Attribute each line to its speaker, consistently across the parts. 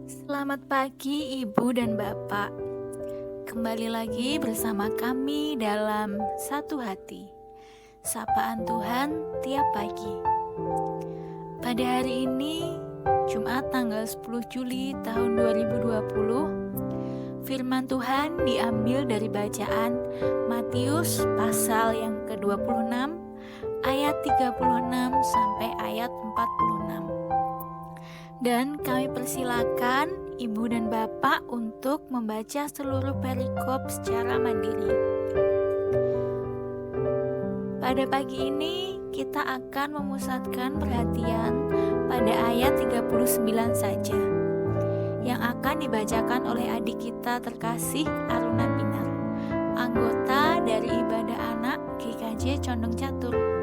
Speaker 1: Selamat pagi Ibu dan Bapak. Kembali lagi bersama kami dalam Satu Hati. Sapaan Tuhan tiap pagi. Pada hari ini, Jumat tanggal 10 Juli tahun 2020, firman Tuhan diambil dari bacaan Matius pasal yang ke-26 ayat 36 sampai ayat 46. Dan kami persilakan Ibu dan Bapak untuk membaca seluruh perikop secara mandiri. Pada pagi ini kita akan memusatkan perhatian pada ayat 39 saja, yang akan dibacakan oleh adik kita terkasih Aruna Pinar, anggota dari Ibadah Anak GKJ Condong Catur.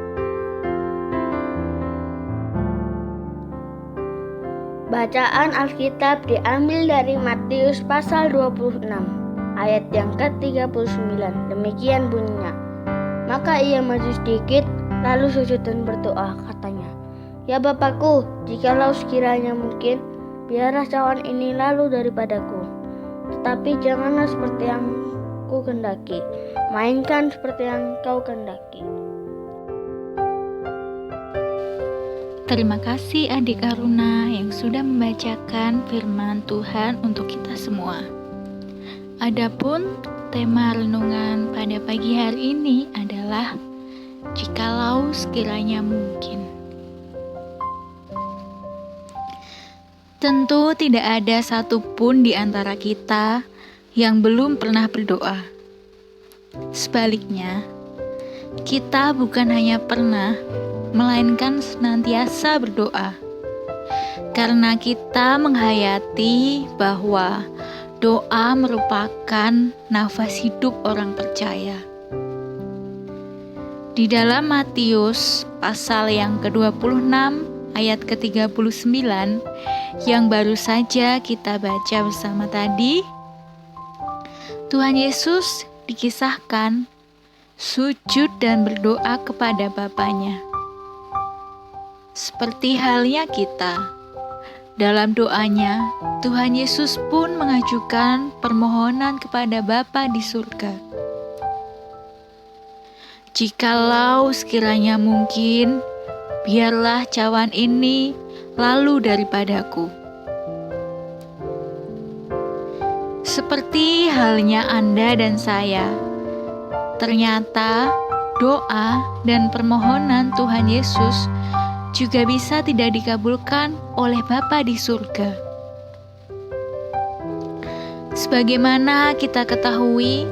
Speaker 2: Bacaan Alkitab diambil dari Matius pasal 26, ayat yang ke-39. Demikian bunyinya. Maka ia maju sedikit, lalu sujud dan berdoa, katanya, "Ya Bapakku, jikalau sekiranya mungkin, biarlah cawan ini lalu daripadaku. Tetapi janganlah seperti yang ku kehendaki, melainkan seperti yang kau kehendaki."
Speaker 1: Terima kasih adik Aruna yang sudah membacakan firman Tuhan untuk kita semua. Adapun tema renungan pada pagi hari ini adalah jikalau sekiranya mungkin. Tentu tidak ada satupun di antara kita yang belum pernah berdoa. Sebaliknya, kita bukan hanya pernah, melainkan senantiasa berdoa. Karena kita menghayati bahwa doa merupakan nafas hidup orang percaya. Di dalam Matius pasal yang ke-26 ayat ke-39 yang baru saja kita baca bersama tadi, Tuhan Yesus dikisahkan sujud dan berdoa kepada Bapanya. Seperti halnya kita, dalam doanya, Tuhan Yesus pun mengajukan permohonan kepada Bapa di surga. Jikalau sekiranya mungkin, biarlah cawan ini lalu daripadaku. Seperti halnya Anda dan saya, ternyata doa dan permohonan Tuhan Yesus juga bisa tidak dikabulkan oleh Bapa di surga. Sebagaimana kita ketahui,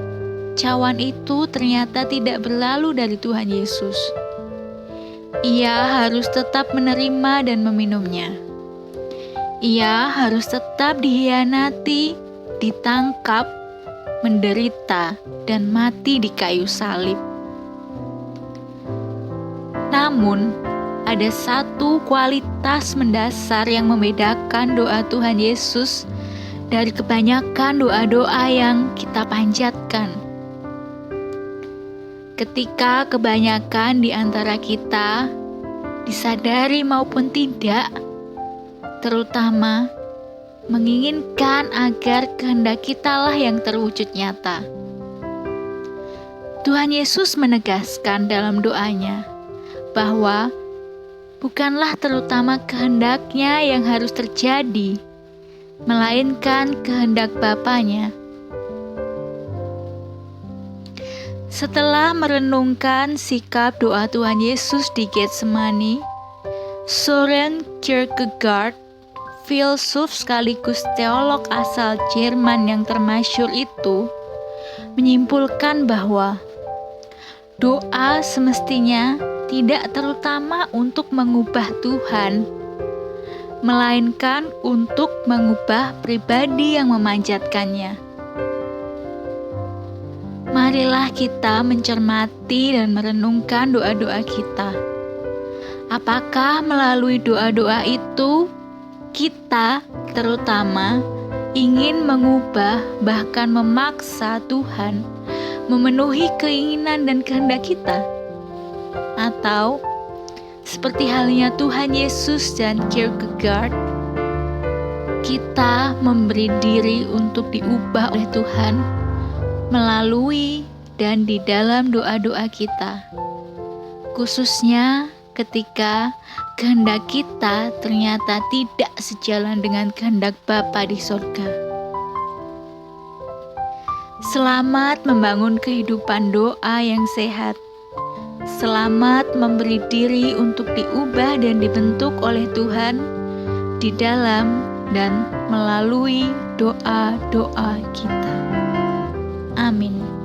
Speaker 1: cawan itu ternyata tidak berlalu dari Tuhan Yesus. Ia harus tetap menerima dan meminumnya. Ia harus tetap dihianati, ditangkap, menderita, dan mati di kayu salib. Namun, ada satu kualitas mendasar yang membedakan doa Tuhan Yesus dari kebanyakan doa-doa yang kita panjatkan. Ketika kebanyakan di antara kita, disadari maupun tidak, terutama menginginkan agar kehendak kitalah yang terwujud nyata. Tuhan Yesus menegaskan dalam doanya bahwa bukanlah terutama kehendaknya yang harus terjadi, melainkan kehendak Bapanya. Setelah merenungkan sikap doa Tuhan Yesus di Getsemani, Søren Kierkegaard, filsuf sekaligus teolog asal Jerman yang termasyhur itu, menyimpulkan bahwa doa semestinya tidak terutama untuk mengubah Tuhan, melainkan untuk mengubah pribadi yang memanjatkannya. Marilah kita mencermati dan merenungkan doa-doa kita. Apakah melalui doa-doa itu kita terutama ingin mengubah bahkan memaksa Tuhan memenuhi keinginan dan kehendak kita? Atau seperti halnya Tuhan Yesus dan Kierkegaard, kita memberi diri untuk diubah oleh Tuhan melalui dan di dalam doa-doa kita, khususnya ketika kehendak kita ternyata tidak sejalan dengan kehendak Bapa di sorga. Selamat membangun kehidupan doa yang sehat. Selamat memberi diri untuk diubah dan dibentuk oleh Tuhan di dalam dan melalui doa-doa kita. Amin.